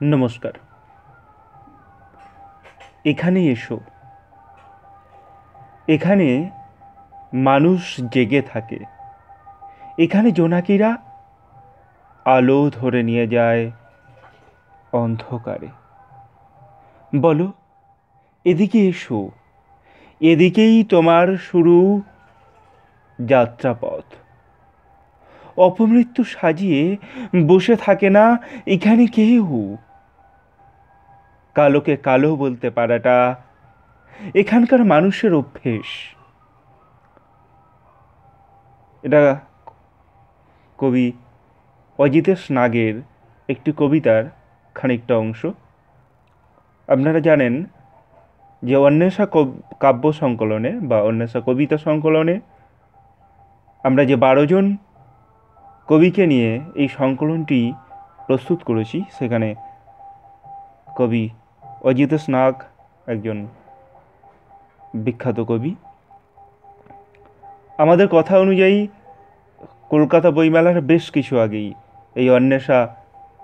নমস্কার। এখানে এসো। এখানে মানুষ জেগে থাকে। এখানে জোনাকিরা আলো ধরে নিয়ে যায় অন্ধকারে। বলো, এদিকে এসো। এদিকেই তোমার শুরু যাত্রাপথ। অপমৃত্যু সাজিয়ে বসে থাকে না এখানে কেউ। কালোকে কালো বলতে পারাটা এখানকার মানুষের অভ্যেস। এটা কবি অজিতেশ নাগের একটি কবিতার খানিকটা অংশ। আপনারা জানেন যে অন্বেষা কাব্য সংকলনে বা অন্বেষা কবিতা সংকলনে আমরা যে 12 জন কবিকে নিয়ে এই সংকলনটি প্রস্তুত করেছি, সেখানে কবি অজিতেশ নাগ একজন বিখ্যাত কবি। আমাদের কথা অনুযায়ী কলকাতা বইমেলার বেশ কিছু আগেই এই অন্বেষা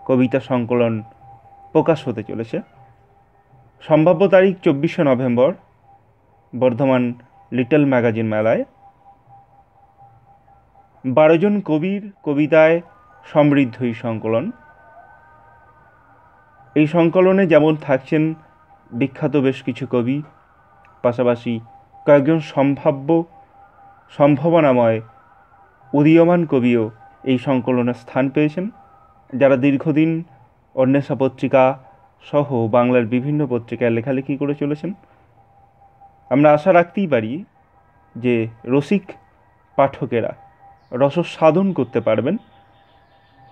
কবিতা সংকলন প্রকাশ হতে চলেছে। সম্ভাব্য তারিখ 24শে নভেম্বর বর্ধমান লিটল ম্যাগাজিন মেলায়। 12 জন কবির কবিতায় সমৃদ্ধ এই সংকলন। এই সংকলনে যেমন থাকছেন বিখ্যাত বেশ কিছু কবি, পাশাপাশি কয়েকজন সম্ভাবনাময় উদীয়মান কবিও এই সংকলনে স্থান পেয়েছেন, যারা দীর্ঘদিন অন্বেষা পত্রিকা সহ বাংলার বিভিন্ন পত্রিকায় লেখালেখি করে চলেছেন। আমরা আশা রাখতেই পারি যে রসিক পাঠকেরা রসস্বাদন করতে পারবেন,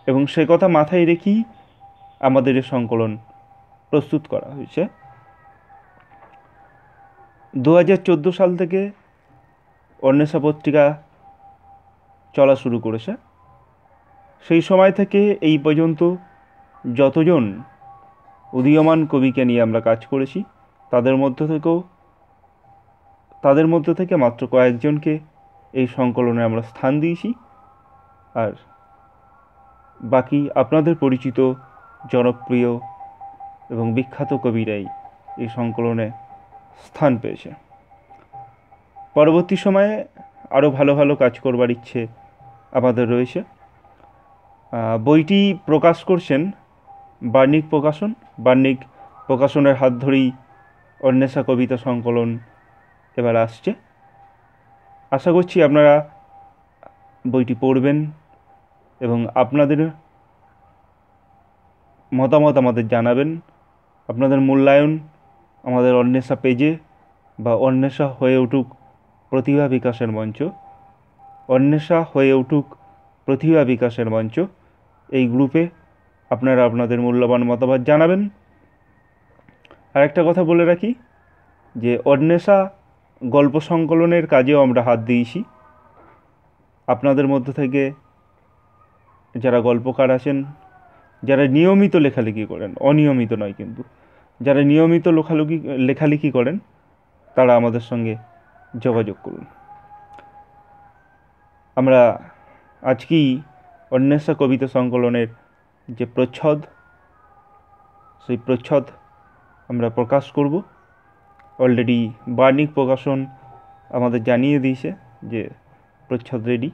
এবং সে কথা মাথায় রেখেই আমাদের এই সংকলন প্রস্তুত করা হয়েছে। 2014 সাল থেকে অন্বেষা পত্রিকা চলা শুরু করেছে। সেই সময় থেকে এই পর্যন্ত যতজন উদীয়মান কবিকে নিয়ে আমরা কাজ করেছি, তাদের মধ্যে থেকে মাত্র কয়েকজনকে এই সংকলনে আমরা স্থান দিয়েছি। আর বাকি আপনাদের পরিচিত জনপ্রিয় এবং বিখ্যাত কবিরাই এই সংকলনে স্থান পেয়েছে। পরবর্তী সময়ে আরও ভালো ভালো কাজ করবার ইচ্ছে আমাদের রয়েছে। বইটি প্রকাশ করছেন বার্নিক প্রকাশন। বার্নিক প্রকাশনের হাত ধরেই অন্বেষা কবিতা সংকলন এবার আসছে। আশা করছি আপনারা বইটি পড়বেন এবং আপনাদের মতামত আমাদের জানাবেন। আপনাদের মূল্যায়ন আমাদের অন্বেষা পেজে বা অন্বেষা হয়ে উঠুক প্রতিভা বিকাশের মঞ্চ, অন্বেষা হয়ে উঠুক প্রতিভা বিকাশের মঞ্চ, এই গ্রুপে আপনারা আপনাদের মূল্যবান মতামত জানাবেন। আর একটা কথা বলে রাখি যে অন্বেষা গল্প সংকলনের কাজেও আমরা হাত দিয়েছি। আপনাদের মধ্যে থেকে যারা গল্পকার আছেন, যারা নিয়মিত লেখালেখি করেন, অনিয়মিত নয় কিন্তু, যারা নিয়মিত লেখালেখি করেন, তারা আমাদের সঙ্গে যোগাযোগ করুন। আমরা আজকেই অন্বেষা কবিতা সংকলনের যে প্রচ্ছদ, সেই প্রচ্ছদ আমরা প্রকাশ করব। অলরেডি বার্নিক প্রকাশন আমাদের জানিয়ে দিয়েছে যে প্রচ্ছদ রেডি।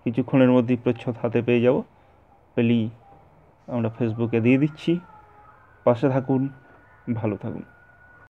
কিছুক্ষণের মধ্যেই প্রচ্ছদ হাতে পেয়ে যাব। পেলেই আমরা ফেসবুকে দিয়ে দিচ্ছি। পাশে থাকুন, ভালো থাকুন।